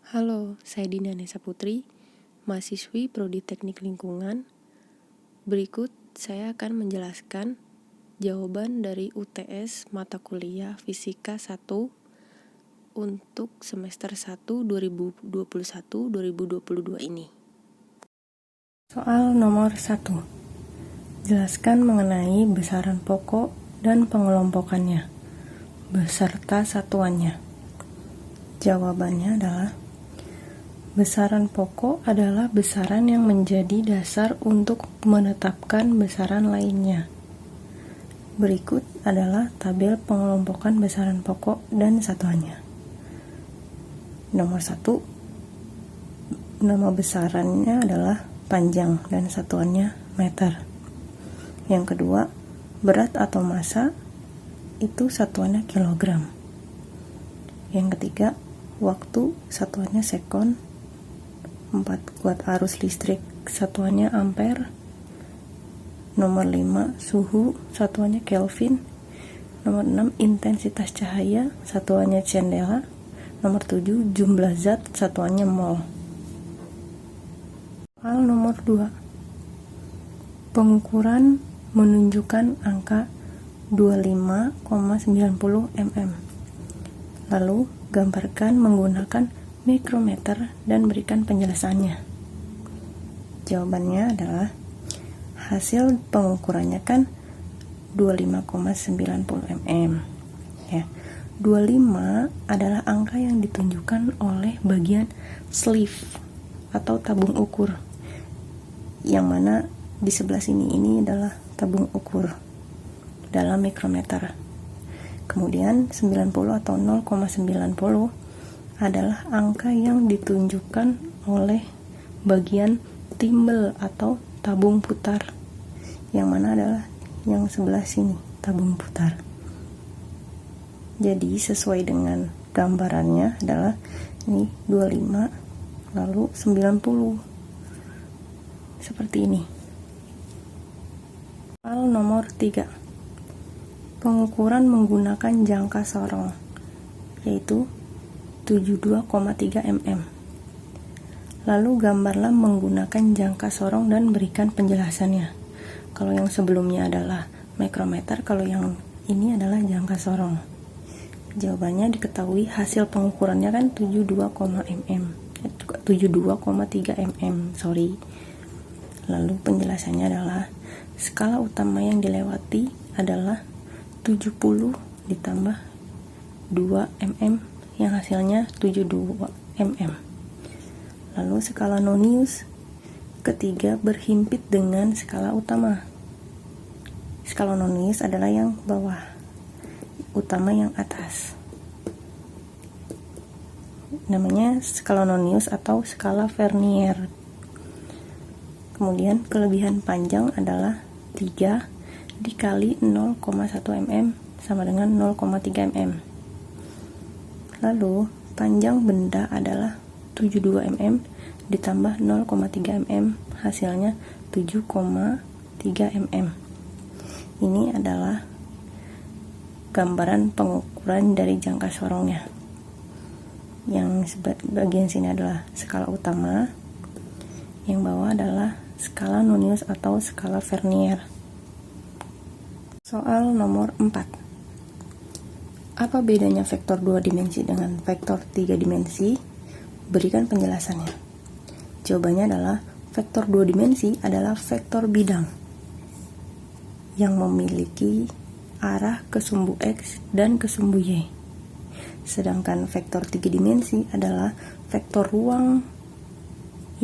Halo, saya Dinda Nesa Putri, mahasiswi Prodi Teknik Lingkungan. Berikut saya akan menjelaskan jawaban dari UTS mata kuliah Fisika 1 untuk semester 1 2021-2022 ini. Soal nomor 1. Jelaskan mengenai besaran pokok dan pengelompokannya, beserta satuannya. Jawabannya adalah besaran pokok adalah besaran yang menjadi dasar untuk menetapkan besaran lainnya. Berikut adalah tabel pengelompokan besaran pokok dan satuannya. Nomor 1, nama besarannya adalah panjang dan satuannya meter. Yang kedua, berat atau massa itu satuannya kilogram. Yang ketiga, waktu satuannya sekon. 4, kuat arus listrik satuannya ampere. Nomor 5, suhu satuannya Kelvin. Nomor 6, intensitas cahaya satuannya candela. Nomor 7, jumlah zat satuannya mol. Soal nomor 2. Pengukuran menunjukkan angka 25,90 mm. Lalu gambarkan menggunakan mikrometer dan berikan penjelasannya. Jawabannya adalah hasil pengukurannya kan 25,90 mm. Ya. 25 adalah angka yang ditunjukkan oleh bagian sleeve atau tabung ukur. Yang mana di sebelah sini ini adalah tabung ukur dalam mikrometer. Kemudian 90 atau 0,90 adalah angka yang ditunjukkan oleh bagian timbel atau tabung putar, yang mana adalah yang sebelah sini, tabung putar. Jadi sesuai dengan gambarannya adalah ini 25 lalu 90 seperti ini. Soal nomor 3. Pengukuran menggunakan jangka sorong, yaitu 72,3 mm. Lalu gambarlah menggunakan jangka sorong dan berikan penjelasannya. Kalau yang sebelumnya adalah mikrometer, kalau yang ini adalah jangka sorong. Jawabannya diketahui hasil pengukurannya kan 72,3 mm. Lalu penjelasannya adalah skala utama yang dilewati adalah 70 ditambah 2 mm yang hasilnya 72 mm. Lalu skala nonius ketiga berhimpit dengan skala utama. Skala nonius adalah yang bawah, utama yang atas. Namanya skala nonius atau skala Vernier. Kemudian kelebihan panjang adalah 3 dikali 0,1 mm sama dengan 0,3 mm. Lalu panjang benda adalah 72 mm ditambah 0,3 mm hasilnya 7,3 mm. Ini adalah gambaran pengukuran dari jangka sorongnya. Yang bagian sini adalah skala utama, yang bawah adalah skala nonius atau skala Vernier. Soal nomor 4. Apa bedanya vektor 2 dimensi dengan vektor 3 dimensi? Berikan penjelasannya. Jawabannya adalah vektor 2 dimensi adalah vektor bidang yang memiliki arah ke sumbu X dan ke sumbu Y. Sedangkan vektor 3 dimensi adalah vektor ruang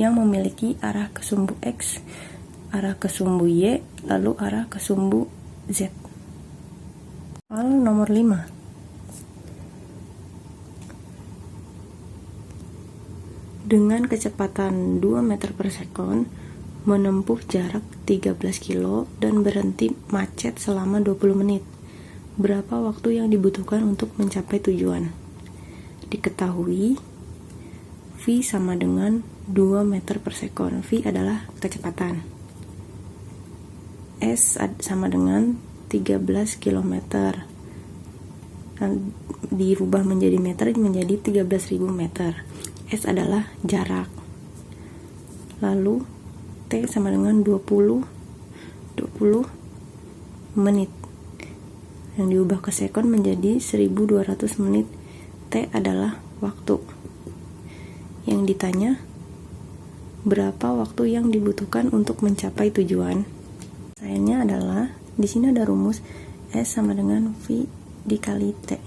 yang memiliki arah ke sumbu X, arah ke sumbu Y, lalu arah ke sumbu Z. Soal nomor 5. Dengan kecepatan 2 meter per sekon, menempuh jarak 13 kilo dan berhenti macet selama 20 menit. Berapa waktu yang dibutuhkan untuk mencapai tujuan? Diketahui V sama dengan 2 meter per sekon. V adalah kecepatan. S sama dengan 13 km. dirubah menjadi meter menjadi 13.000 meter. S adalah jarak. Lalu T sama dengan 20 menit. Yang diubah ke sekon menjadi 1200 menit. T adalah waktu. Yang ditanya, berapa waktu yang dibutuhkan untuk mencapai tujuan? Sayangnya adalah di sini ada rumus S sama dengan V dikali T.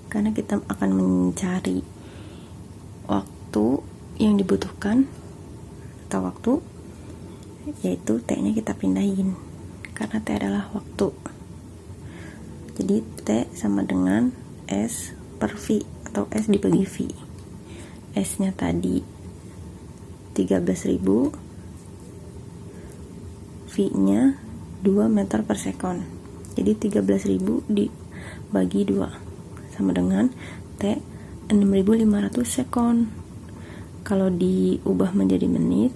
Karena kita akan mencari waktu yang dibutuhkan atau waktu, yaitu T-nya kita pindahin karena T adalah waktu. Jadi T sama dengan S per V atau S dibagi V. S-nya tadi 13.000, V-nya 2 meter per sekon. Jadi 13.000 dibagi 2 sama dengan T 6.500 sekon. Kalau diubah menjadi menit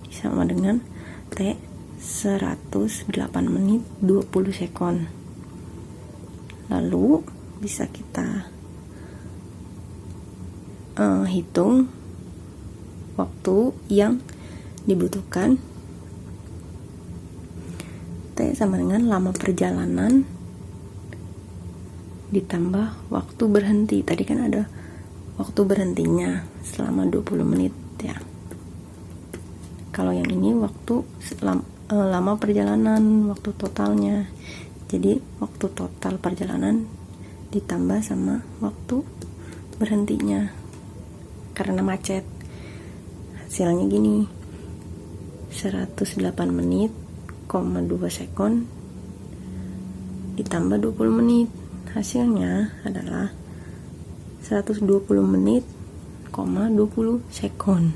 sama dengan T 108 menit 20 sekon. Lalu bisa kita hitung waktu yang dibutuhkan. T sama dengan lama perjalanan ditambah waktu berhenti. Tadi kan ada waktu berhentinya selama 20 menit ya. Kalau yang ini waktu lama perjalanan, waktu totalnya. Jadi waktu total perjalanan ditambah sama waktu berhentinya karena macet. Hasilnya gini, 108 menit, 2 sekon ditambah 20 menit. Hasilnya adalah 120 menit, 20 sekon.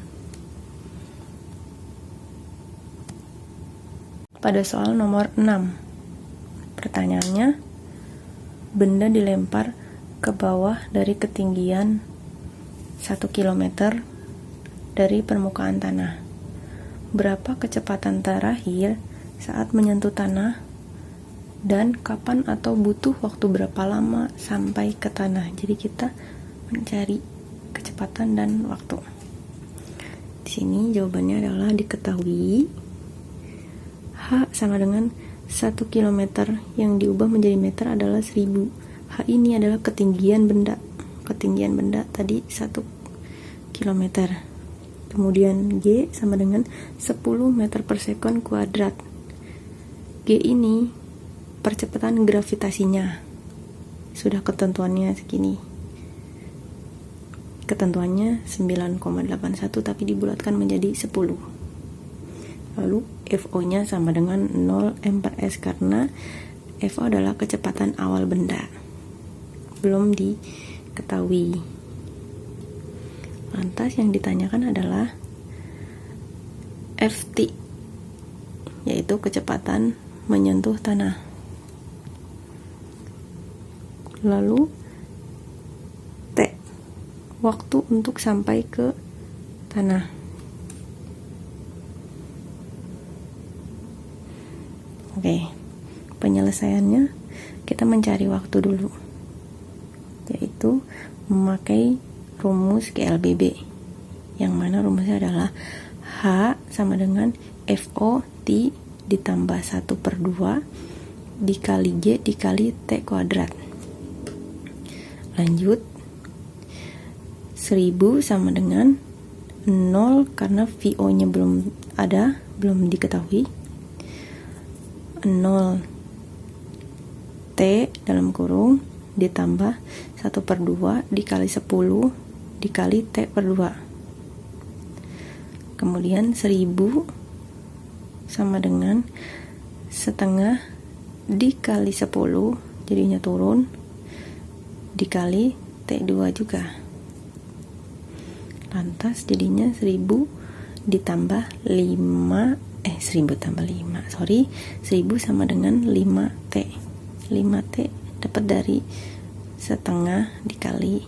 Pada soal nomor 6, pertanyaannya, benda dilempar ke bawah dari ketinggian 1 km dari permukaan tanah. Berapa kecepatan terakhir saat menyentuh tanah dan kapan atau butuh waktu berapa lama sampai ke tanah? Jadi kita mencari kecepatan dan waktu. Di sini jawabannya adalah diketahui H sama dengan 1 km yang diubah menjadi meter adalah 1000. H ini adalah ketinggian benda. Ketinggian benda tadi 1 km. Kemudian G sama dengan 10 meter per sekon kuadrat. G ini percepatan gravitasinya. Sudah ketentuannya segini. Ketentuannya 9,81 tapi dibulatkan menjadi 10. Lalu FO-nya sama dengan 0 m/s karena FO adalah kecepatan awal benda. Belum diketahui. Lantas yang ditanyakan adalah Ft, yaitu kecepatan menyentuh tanah. Lalu T, waktu untuk sampai ke tanah. Oke, penyelesaiannya kita mencari waktu dulu, yaitu memakai rumus GLBB, yang mana rumusnya adalah H sama dengan FO T ditambah 1/2 dikali G dikali T kuadrat. Lanjut, 1000 sama dengan 0 karena VO nya belum ada, belum diketahui. 0 T dalam kurung ditambah 1/2 dikali 10 dikali T per 2. Kemudian 1000 sama dengan setengah dikali 10, jadinya turun, dikali T2 juga. Lantas jadinya 1000 ditambah 5, 1000 tambah 5, 1000 sama dengan 5T. 5T dapat dari setengah dikali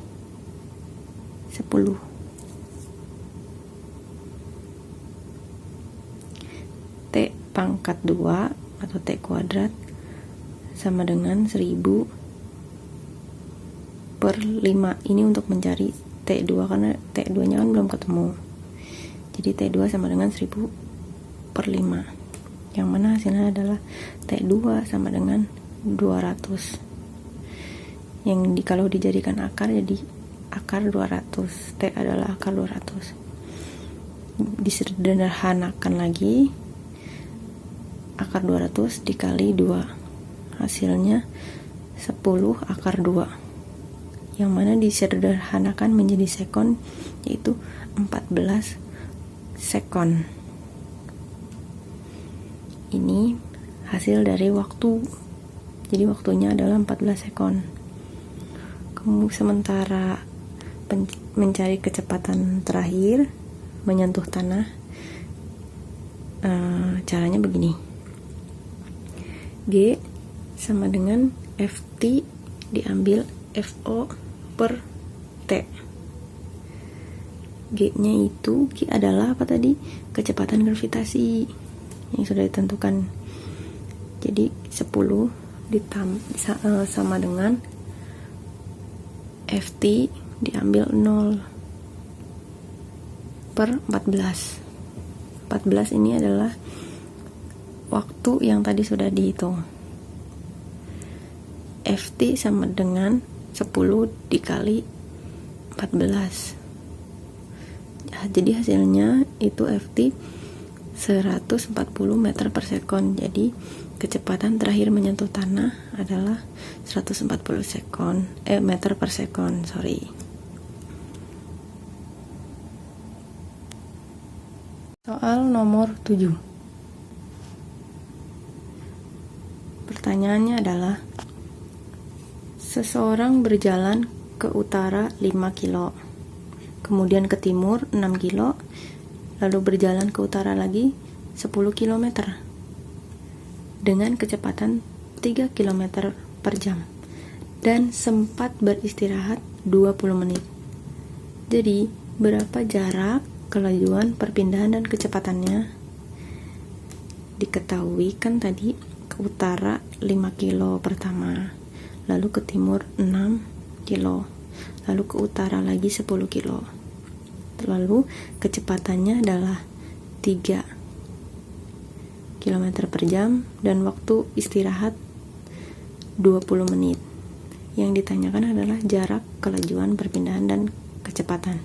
10. T pangkat 2 atau T kuadrat sama dengan 1000 per 5. Ini untuk mencari T2 karena T2 nya kan belum ketemu. Jadi T2 sama dengan 1000 per 5, yang mana hasilnya adalah T2 sama dengan 200. Kalau dijadikan akar jadi akar 200. T adalah akar 200. Disederhanakan lagi, akar 200 dikali 2, hasilnya 10 akar 2, yang mana disederhanakan menjadi sekon, yaitu 14 sekon. Ini hasil dari waktu, jadi waktunya adalah 14 sekon. Kemudian sementara mencari kecepatan terakhir menyentuh tanah, caranya begini. G sama dengan Ft diambil Fo per T. G adalah apa tadi? Kecepatan gravitasi yang sudah ditentukan. Jadi 10 sama dengan Ft diambil 0 per 14. 14 ini adalah waktu yang tadi sudah dihitung. Ft sama dengan 10 dikali 14. Jadi hasilnya itu Ft 140 meter per sekon. Jadi kecepatan terakhir menyentuh tanah adalah 140 meter per sekon. Soal nomor 7. Pertanyaannya adalah, seseorang berjalan ke utara 5 kilo, kemudian ke timur 6 kilo, lalu berjalan ke utara lagi 10 km dengan kecepatan 3 km per jam dan sempat beristirahat 20 menit. Jadi, berapa jarak, kelajuan, perpindahan, dan kecepatannya? Diketahui kan tadi ke utara 5 kilo pertama, lalu ke timur 6 kilo, lalu ke utara lagi 10 kilo. Lalu kecepatannya adalah 3 km per jam dan waktu istirahat 20 menit. Yang ditanyakan adalah jarak, kelajuan, perpindahan, dan kecepatan.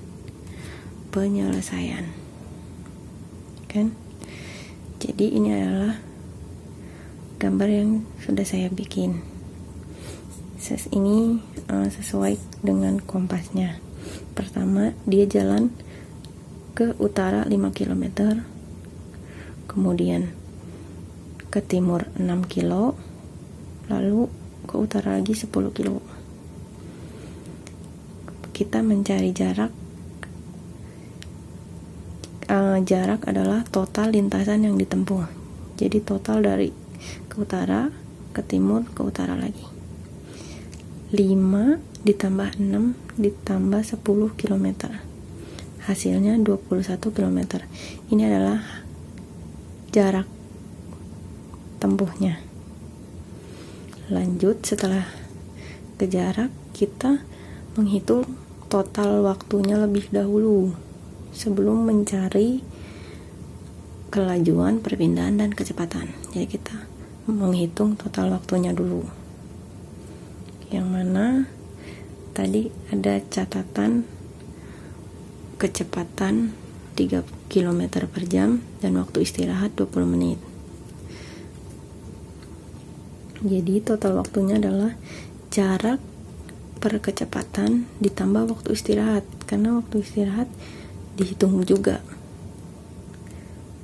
Penyelesaian. Kan? Jadi ini adalah gambar yang sudah saya bikin. Ini sesuai dengan kompasnya. Pertama, dia jalan ke utara 5 km, kemudian ke timur 6 kilo, lalu ke utara lagi 10 kilo. Kita mencari jarak. Jarak adalah total lintasan yang ditempuh. Jadi total dari ke utara, ke timur, ke utara lagi. 5 ditambah 6 ditambah 10 km. Hasilnya 21 km. Ini adalah jarak tempuhnya. Lanjut, setelah ke jarak, kita menghitung total waktunya lebih dahulu sebelum mencari kelajuan, perpindahan, dan kecepatan. Jadi kita menghitung total waktunya dulu, yang mana tadi ada catatan kecepatan 3 km per jam dan waktu istirahat 20 menit. Jadi total waktunya adalah jarak per kecepatan ditambah waktu istirahat, karena waktu istirahat dihitung juga,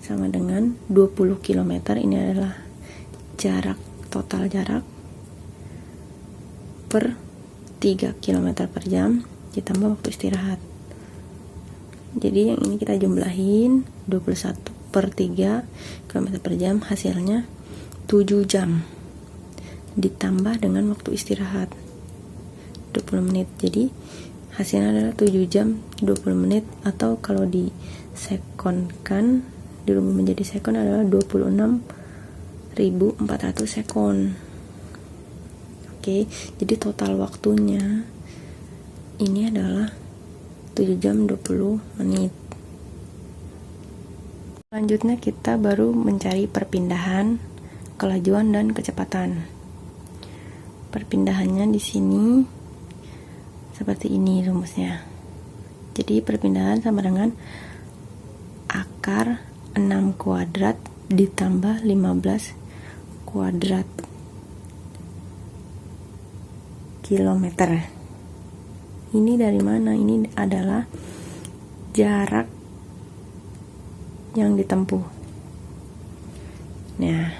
sama dengan 20 km. Ini adalah jarak, total jarak per 3 km per jam ditambah waktu istirahat. Jadi yang ini kita jumlahin, 21 per 3 km per jam, hasilnya 7 jam ditambah dengan waktu istirahat 20 menit. Jadi hasilnya adalah 7 jam 20 menit, atau kalau disekonkan, dirubah menjadi sekon adalah 26.400 sekon. Oke, jadi total waktunya Ini adalah 7 jam 20 menit. Selanjutnya kita baru mencari perpindahan, kelajuan, dan kecepatan. Perpindahannya di sini seperti ini rumusnya. Jadi perpindahan sama dengan akar 6 kuadrat ditambah 15 kuadrat kilometer. Ini dari mana? Ini adalah jarak yang ditempuh. Nah,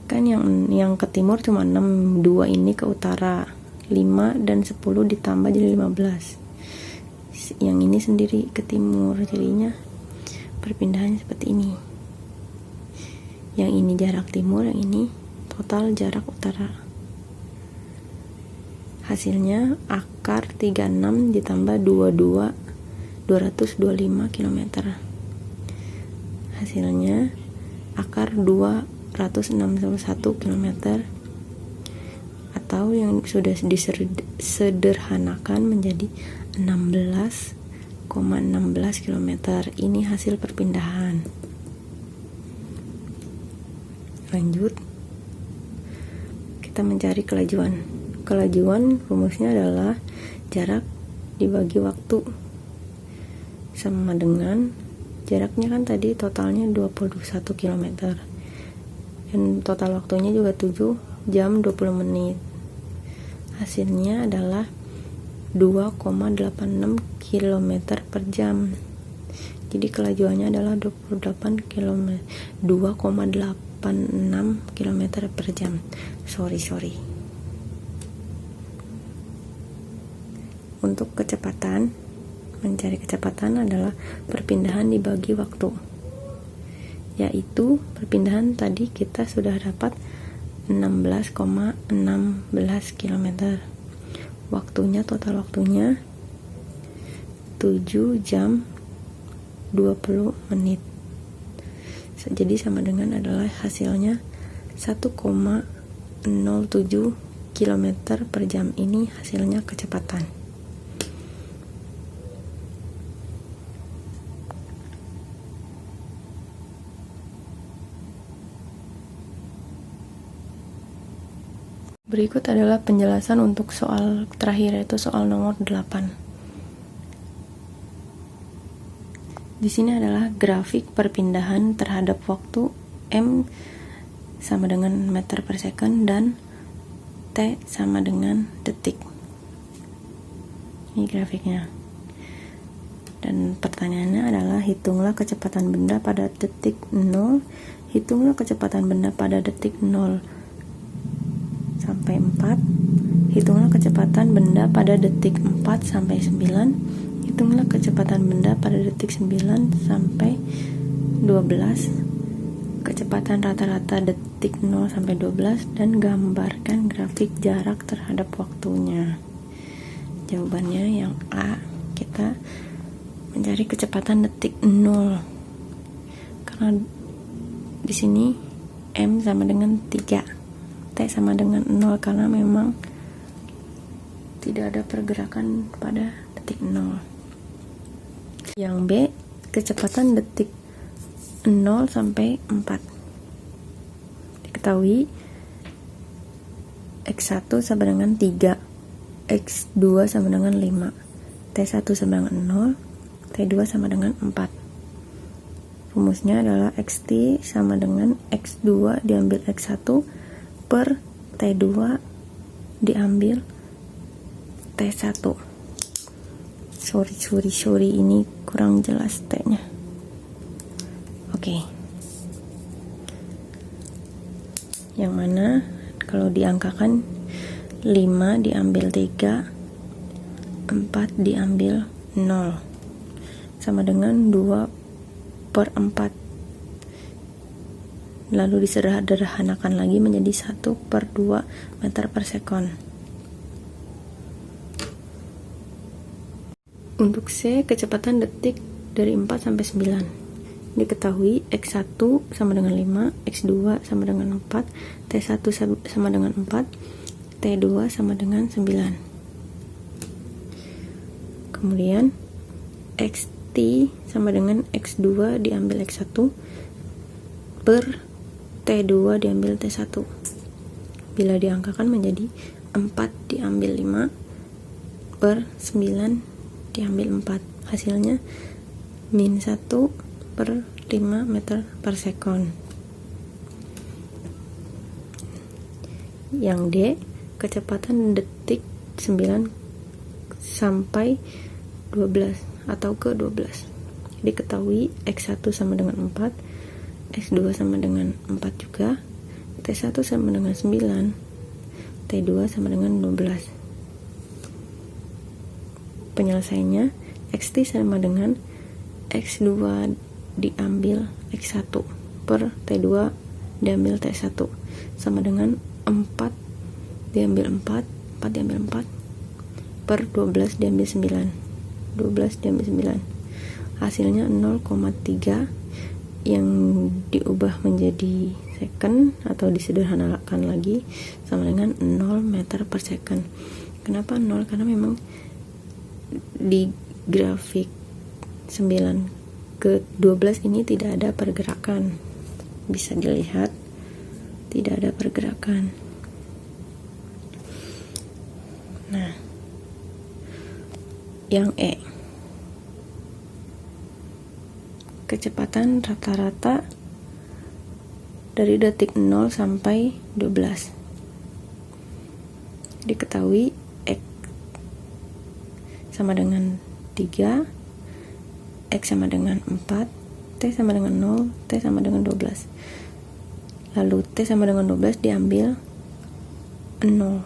kan yang ke timur cuma 6, 2 ini ke utara, 5 dan 10 ditambah jadi 15. Yang ini sendiri ke timur, jadinya perpindahannya seperti ini. Yang ini jarak timur, yang ini total jarak utara. Hasilnya akar 36 ditambah 225 km. Hasilnya akar 261 km, atau yang sudah disederhanakan menjadi 16,16 km. Ini hasil perpindahan. Lanjut, kita mencari kelajuan. Kelajuan rumusnya adalah jarak dibagi waktu, sama dengan jaraknya kan tadi totalnya 21 km, dan total waktunya juga 7 jam 20 menit. Hasilnya adalah 2,86 km per jam. Jadi kelajuannya adalah 2,86 km per jam. Sorry. Untuk kecepatan, mencari kecepatan adalah perpindahan dibagi waktu, yaitu perpindahan tadi kita sudah dapat 16,16 km. Total waktunya 7 jam 20 menit. Jadi sama dengan adalah hasilnya 1,07 km per jam. Ini hasilnya kecepatan. Berikut adalah penjelasan untuk soal terakhir, yaitu soal nomor 8. Di sini adalah grafik perpindahan terhadap waktu M sama dengan meter per second dan T sama dengan detik. Ini grafiknya. Dan pertanyaannya adalah hitunglah kecepatan benda pada detik 0, hitunglah kecepatan benda pada detik 0 sampai 4, hitunglah kecepatan benda pada detik 4 sampai 9, hitunglah kecepatan benda pada detik 9 sampai 12, kecepatan rata-rata detik 0 sampai 12, dan gambarkan grafik jarak terhadap waktunya. Jawabannya yang A, kita mencari kecepatan detik 0. Karena di sini M sama dengan 3. T sama dengan 0 karena memang tidak ada pergerakan pada detik 0. Yang B, kecepatan detik 0 sampai 4. Diketahui X1 sama dengan 3, X2 sama dengan 5, T1 sama dengan 0, T2 sama dengan 4. Rumusnya adalah XT sama dengan X2 diambil X1 per T2 diambil T1. Sorry, ini kurang jelas T-nya. Oke. Yang mana kalau diangkakan 5 diambil 3, 4 diambil 0, sama dengan 2/4. Lalu disederhanakan lagi menjadi 1/2 meter per sekon. Untuk C, kecepatan detik dari 4 sampai 9. Diketahui X1 sama dengan 5, X2 sama dengan 4, T1 sama dengan 4, T2 sama dengan 9. Kemudian xt sama dengan x2 diambil x1 per t2 diambil t1. Bila diangkakan menjadi 4 diambil 5 per 9 diambil 4. Hasilnya min 1 per 5 meter per sekon. Yang D, kecepatan detik 9 sampai 12 atau ke 12. Diketahui x1 sama dengan 4, x2 sama dengan 4 juga, t1 sama dengan 9, t2 sama dengan 12. Penyelesaiannya, xt sama dengan x2 diambil x1 per t2 diambil t1 sama dengan 4 diambil 4 diambil 4 per 12 diambil 9, 12 diambil 9. Hasilnya 0,3 yang diubah menjadi second atau disederhanakan lagi sama dengan 0 meter per second. Kenapa 0? Karena memang di grafik 9 ke 12 ini tidak ada pergerakan. Bisa dilihat tidak ada pergerakan. Nah, yang E, kecepatan rata-rata dari detik 0 sampai 12. Diketahui X sama dengan 3, X sama dengan 4, T sama dengan 0, T sama dengan 12. Lalu T sama dengan 12 diambil 0.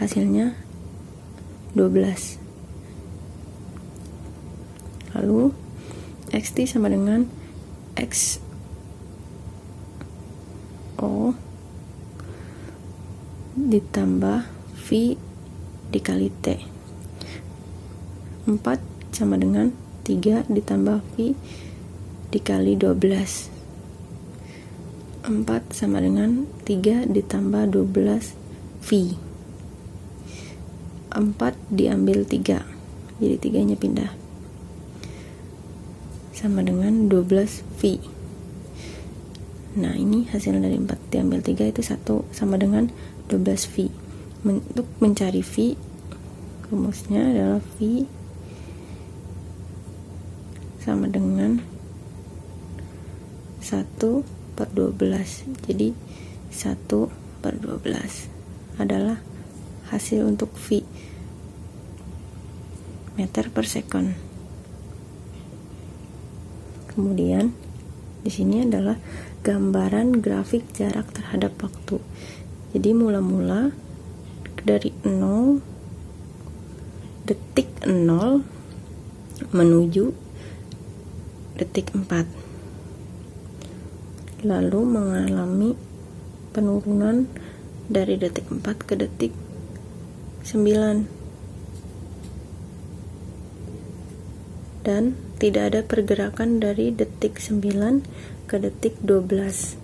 Hasilnya 12. Lalu xt sama dengan x o ditambah v dikali t. 4 sama dengan 3 ditambah v dikali 12. 4 sama dengan 3 ditambah 12 v. 4 diambil 3, jadi 3 nya pindah, sama dengan 12 v. Nah, ini hasil dari 4 diambil 3 itu 1 sama dengan 12 v. Untuk mencari v, rumusnya adalah v sama dengan 1 per 12. Jadi 1 per 12 adalah hasil untuk v meter per second. Kemudian di sini adalah gambaran grafik jarak terhadap waktu. Jadi mula-mula dari 0 detik 0 menuju detik 4, lalu mengalami penurunan dari detik 4 ke detik 9, dan tidak ada pergerakan dari detik 9 ke detik 12.